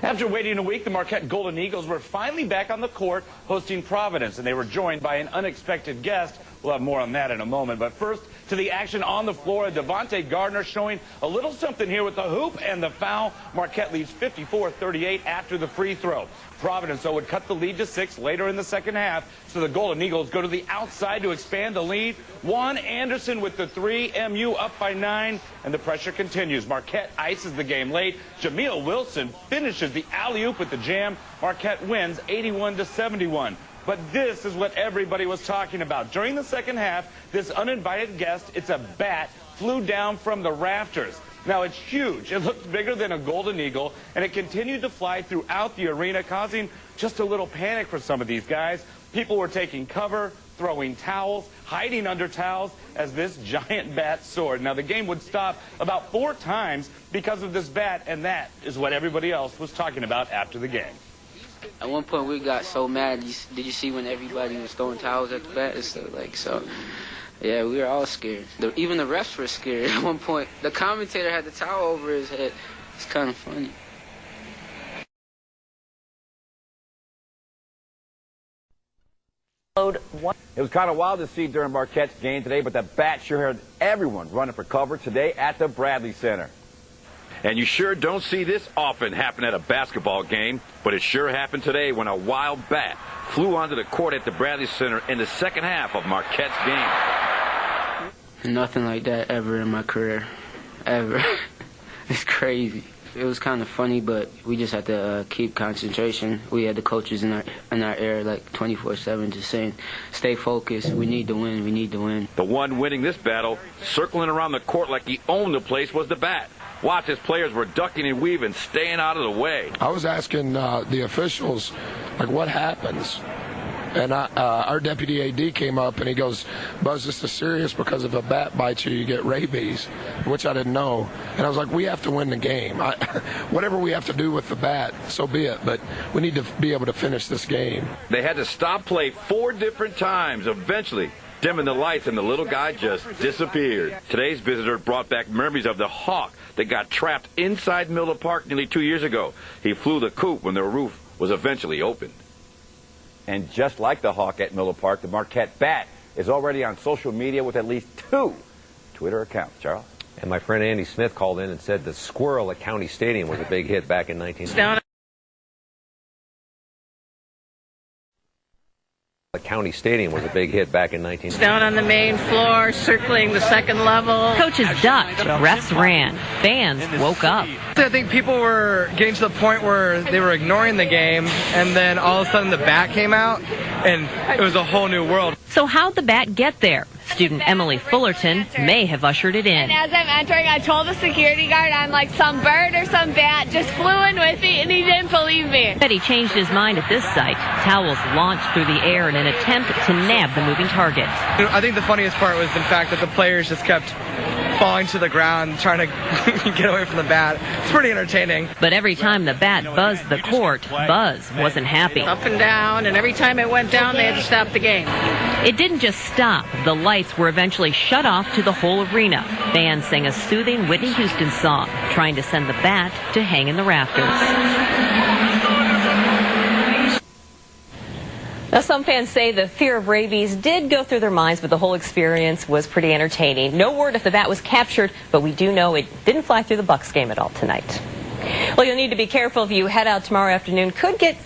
After waiting a week, the Marquette Golden Eagles were finally back on the court hosting Providence, and they were joined by an unexpected guest. We'll have more on that in a moment. But first, to the action on the floor. Devontae Gardner showing a little something here with the hoop and the foul. Marquette leads 54-38 after the free throw. Providence, though, would cut the lead to 6 later in the second half, so the Golden Eagles go to the outside to expand the lead. Juan Anderson with the 3, MU up by 9, and the pressure continues. Marquette ices the game late. Jameel Wilson finishes the alley-oop with the jam. Marquette wins 81-71. But this is what everybody was talking about. During the second half, this uninvited guest, it's a bat, flew down from the rafters. Now, it's huge. It looks bigger than a golden eagle, and it continued to fly throughout the arena, causing just a little panic for some of these guys. People were taking cover, throwing towels, hiding under towels as this giant bat soared. Now, the game would stop about 4 times because of this bat, and that is what everybody else was talking about after the game. At one point, we got so mad. Did you see when everybody was throwing towels at the bat and stuff so? Yeah, we were all scared. Even the refs were scared. At one point, the commentator had the towel over his head. It's kind of funny. It was kind of wild to see during Marquette's game today, but the bat sure had everyone running for cover today at the Bradley Center. And you sure don't see this often happen at a basketball game, but it sure happened today when a wild bat flew onto the court at the Bradley Center in the second half of Marquette's game. Nothing like that ever in my career, ever. It's crazy. It was kind of funny, but we just had to keep concentration. We had the coaches in our ear like 24/7 just saying, stay focused, we need to win, we need to win. The one winning this battle, circling around the court like he owned the place, was the bat. Watch as players were ducking and weaving, staying out of the way. I was asking the officials, like, what happens? And our deputy AD came up and he goes, Buzz, this is serious because if a bat bites you, you get rabies, which I didn't know. And I was like, we have to win the game. Whatever we have to do with the bat, so be it. But we need to be able to finish this game. They had to stop play 4 different times, eventually dimming the lights, and the little guy just disappeared. Today's visitor brought back memories of the hawk that got trapped inside Miller Park nearly 2 years ago. He flew the coop when the roof was eventually opened. And just like the hawk at Miller Park, the Marquette Bat is already on social media with at least 2 Twitter accounts. Charles? And my friend Andy Smith called in and said the squirrel at County Stadium was a big hit back in 1990. County Stadium was a big hit back in 1990. Down on the main floor, circling the second level. Coaches ducked, refs ran, fans woke up. I think people were getting to the point where they were ignoring the game, and then all of a sudden the bat came out, and it was a whole new world. So how'd the bat get there? Student Emily Fullerton may have ushered it in. And as I'm entering, I told the security guard, I'm like, some bird or some bat just flew in with me, and he didn't believe me. Betty changed his mind at this site. Towels launched through the air in an attempt to nab the moving target. I think the funniest part was the fact that the players just kept falling to the ground, trying to get away from the bat. It's pretty entertaining. But every time the bat buzzed the court, Buzz wasn't happy. Up and down, and every time it went down, they had to stop the game. It didn't just stop. The lights were eventually shut off to the whole arena. Fans sang a soothing Whitney Houston song, trying to send the bat to hang in the rafters. Now, some fans say the fear of rabies did go through their minds, but the whole experience was pretty entertaining. No word if the bat was captured, but we do know it didn't fly through the Bucks game at all tonight. Well, you'll need to be careful if you head out tomorrow afternoon. Could get